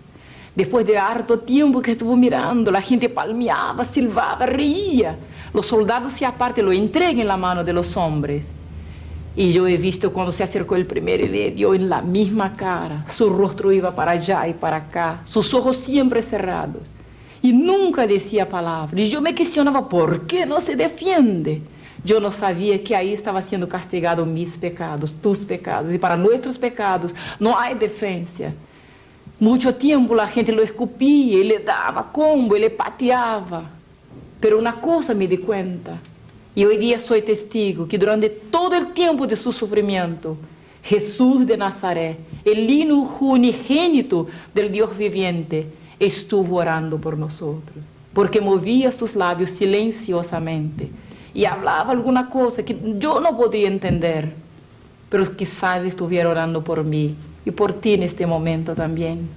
Después de harto tiempo que estuvo mirando, la gente palmeaba, silbaba, reía. Los soldados se apartan y lo entregan en la mano de los hombres. Y yo he visto cuando se acercó el primero y le dio en la misma cara. Su rostro iba para allá y para acá, sus ojos siempre cerrados. Y nunca decía palabra. Y yo me cuestionaba, ¿por qué no se defiende? Yo no sabía que ahí estaba siendo castigado mis pecados, tus pecados. Y para nuestros pecados no hay defensa. Mucho tiempo la gente lo escupía y le daba combo y le pateaba. Pero una cosa me di cuenta, y hoy día soy testigo, que durante todo el tiempo de su sufrimiento, Jesús de Nazaret, el Hijo unigénito del Dios viviente, estuvo orando por nosotros, porque movía sus labios silenciosamente y hablaba alguna cosa que yo no podía entender, pero quizás estuviera orando por mí y por ti en este momento también.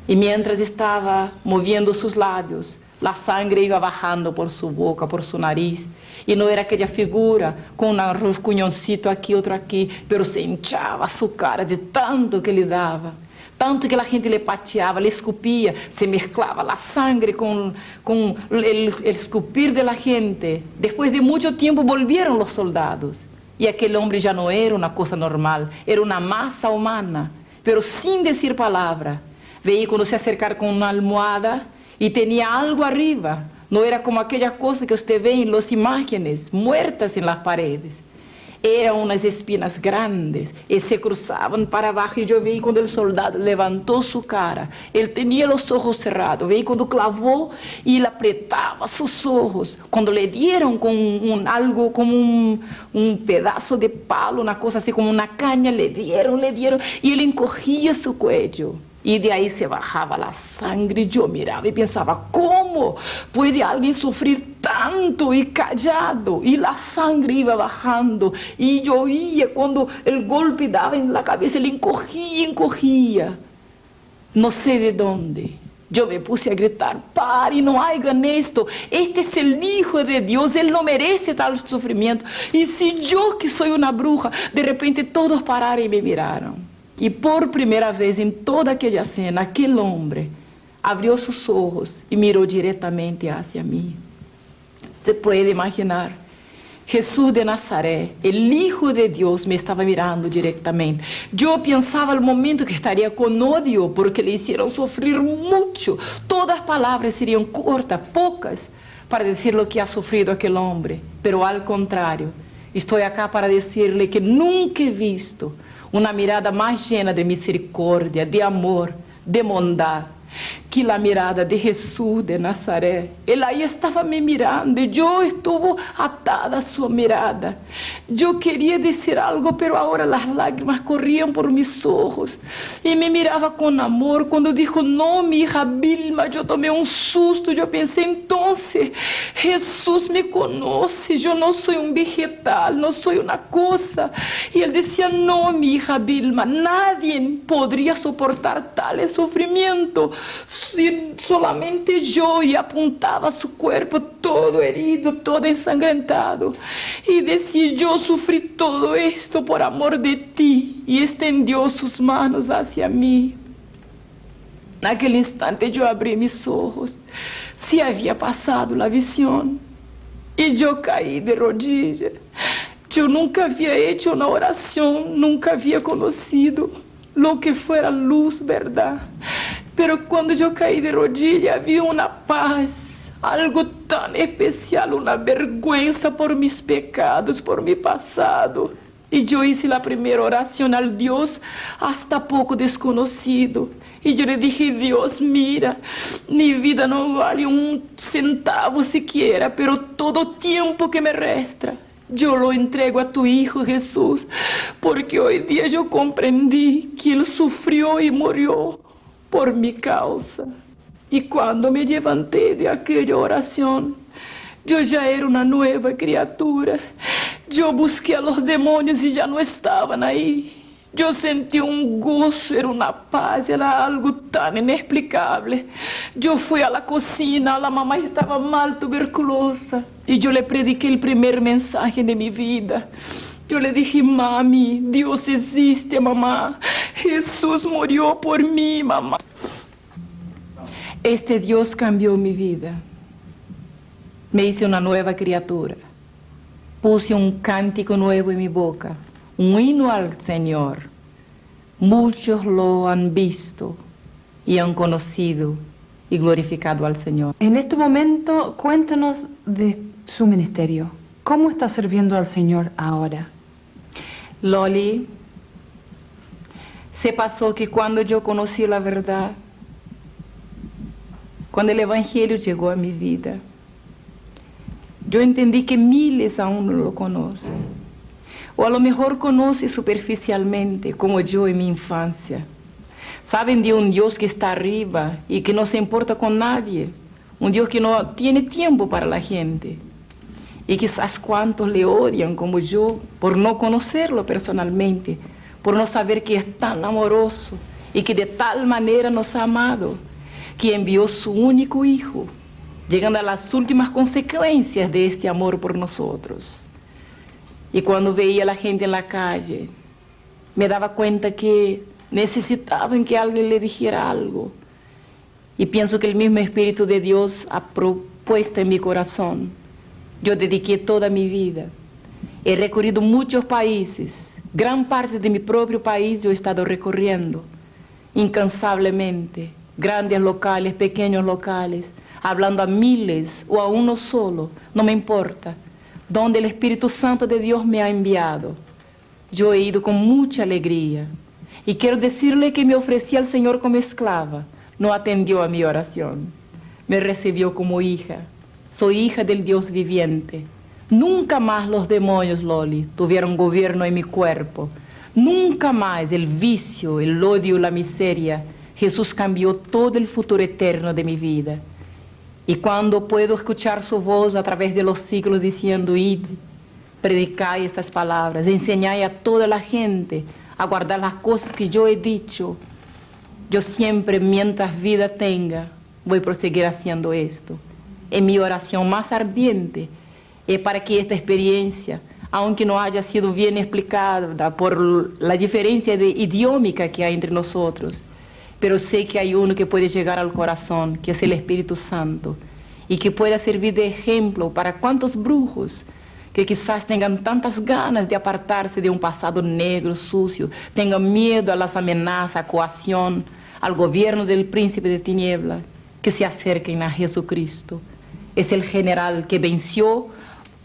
Y mientras estaba moviendo sus labios, la sangre iba bajando por su boca, por su nariz, y no era aquella figura con un rascuñoncito aquí, otro aquí, pero se hinchaba su cara de tanto que le daba, tanto que la gente le pateaba, le escupía, se mezclaba la sangre con el escupir de la gente. Después de mucho tiempo volvieron los soldados, y aquel hombre ya no era una cosa normal, era una masa humana, pero sin decir palabra. Veía cuando se acercar con una almohada y tenía algo arriba. No era como aquella cosa que usted ve en las imágenes muertas en las paredes. Eran unas espinas grandes y se cruzaban para abajo. Y yo vi cuando el soldado levantó su cara, él tenía los ojos cerrados. Vi cuando clavó y le apretaba sus ojos. Cuando le dieron con algo como un pedazo de palo, una cosa así como una caña, le dieron. Y él encogía su cuello. Y de ahí se bajaba la sangre. Yo miraba y pensaba, ¿cómo puede alguien sufrir tanto y callado? Y la sangre iba bajando. Y yo oía cuando el golpe daba en la cabeza, él encogía. No sé de dónde. Yo me puse a gritar, pare, no hagan esto. Este es el Hijo de Dios, Él no merece tal sufrimiento. Y si yo, que soy una bruja, de repente todos pararon y me miraron. Y por primera vez en toda aquella escena, aquel hombre abrió sus ojos y miró directamente hacia mí. Se puede imaginar, Jesús de Nazaret, el Hijo de Dios, me estaba mirando directamente. Yo pensaba al momento que estaría con odio porque le hicieron sufrir mucho. Todas palabras serían cortas, pocas, para decir lo que ha sufrido aquel hombre. Pero al contrario, estoy acá para decirle que nunca he visto una mirada más llena de misericordia, de amor, de bondad, que la mirada de Jesús de Nazaret. Él ahí estaba me mirando y yo estuve atada a su mirada. Yo quería decir algo, pero ahora las lágrimas corrían por mis ojos. Y me miraba con amor. Cuando dijo, no, mi hija Vilma, yo tomé un susto. Yo pensé, entonces, Jesús me conoce. Yo no soy un vegetal, no soy una cosa. Y él decía, no, mi hija Vilma, nadie podría soportar tal sufrimiento. Solamente yo, y apuntaba su cuerpo todo herido, todo ensangrentado, y decía, yo sufrí todo esto por amor de ti, y extendió sus manos hacia mí. En aquel instante yo abrí mis ojos, se había pasado la visión, y yo caí de rodillas. Yo nunca había hecho una oración, nunca había conocido lo que fuera luz, verdad. Pero cuando yo caí de rodillas, había una paz, algo tan especial, una vergüenza por mis pecados, por mi pasado. Y yo hice la primera oración al Dios hasta poco desconocido. Y yo le dije, Dios, mira, mi vida no vale un centavo siquiera, pero todo tiempo que me resta, yo lo entrego a tu Hijo Jesús, porque hoy día yo comprendí que Él sufrió y murió por mi causa. Y cuando me levanté de aquella oración, yo ya era una nueva criatura. Yo busqué a los demonios y ya no estaban ahí. Yo sentí un gozo, era una paz, era algo tan inexplicable. Yo fui a la cocina, la mamá estaba mal, tuberculosa, y yo le prediqué el primer mensaje de mi vida. Yo le dije: mami, Dios existe, mamá. Jesús murió por mí, mamá. Este Dios cambió mi vida. Me hice una nueva criatura. Puse un cántico nuevo en mi boca, un himno al Señor. Muchos lo han visto y han conocido y glorificado al Señor. En este momento, cuéntanos de su ministerio. ¿Cómo está sirviendo al Señor ahora? Loli, se pasó que cuando yo conocí la verdad, cuando el Evangelio llegó a mi vida, yo entendí que miles aún no lo conocen. O a lo mejor conocen superficialmente, como yo en mi infancia. Saben de un Dios que está arriba y que no se importa con nadie. Un Dios que no tiene tiempo para la gente. Y quizás cuántos le odian como yo por no conocerlo personalmente, por no saber que es tan amoroso y que de tal manera nos ha amado, que envió su único Hijo, llegando a las últimas consecuencias de este amor por nosotros. Y cuando veía a la gente en la calle, me daba cuenta que necesitaban que alguien le dijera algo. Y pienso que el mismo Espíritu de Dios ha propuesto en mi corazón. Yo dediqué toda mi vida. He recorrido muchos países. Gran parte de mi propio país yo he estado recorriendo incansablemente. Grandes locales, pequeños locales, hablando a miles o a uno solo, no me importa. Donde el Espíritu Santo de Dios me ha enviado, yo he ido con mucha alegría. Y quiero decirle que me ofrecí al Señor como esclava. No atendió a mi oración. Me recibió como hija. Soy hija del Dios viviente. Nunca más los demonios, Loli, tuvieron gobierno en mi cuerpo. Nunca más el vicio, el odio, la miseria. Jesús cambió todo el futuro eterno de mi vida. Y cuando puedo escuchar su voz a través de los siglos diciendo: id, predicad estas palabras, enseñad a toda la gente a guardar las cosas que yo he dicho, yo siempre, mientras vida tenga, voy a proseguir haciendo esto. En mi oración más ardiente es para que esta experiencia, aunque no haya sido bien explicada por la diferencia idiómica que hay entre nosotros, pero sé que hay uno que puede llegar al corazón, que es el Espíritu Santo, y que pueda servir de ejemplo para cuantos brujos que quizás tengan tantas ganas de apartarse de un pasado negro, sucio, tengan miedo a las amenazas, a coacción, al gobierno del príncipe de tinieblas, que se acerquen a Jesucristo. Es el general que venció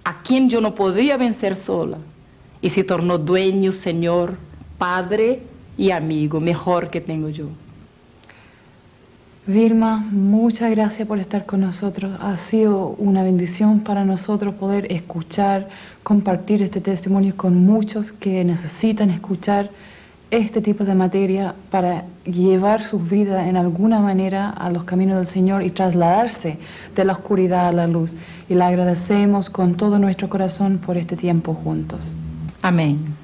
a quien yo no podía vencer sola, y se tornó dueño, Señor, Padre y amigo, mejor que tengo yo. Vilma, muchas gracias por estar con nosotros. Ha sido una bendición para nosotros poder escuchar, compartir este testimonio con muchos que necesitan escuchar este tipo de materia para llevar sus vidas en alguna manera a los caminos del Señor y trasladarse de la oscuridad a la luz. Y le agradecemos con todo nuestro corazón por este tiempo juntos. Amén.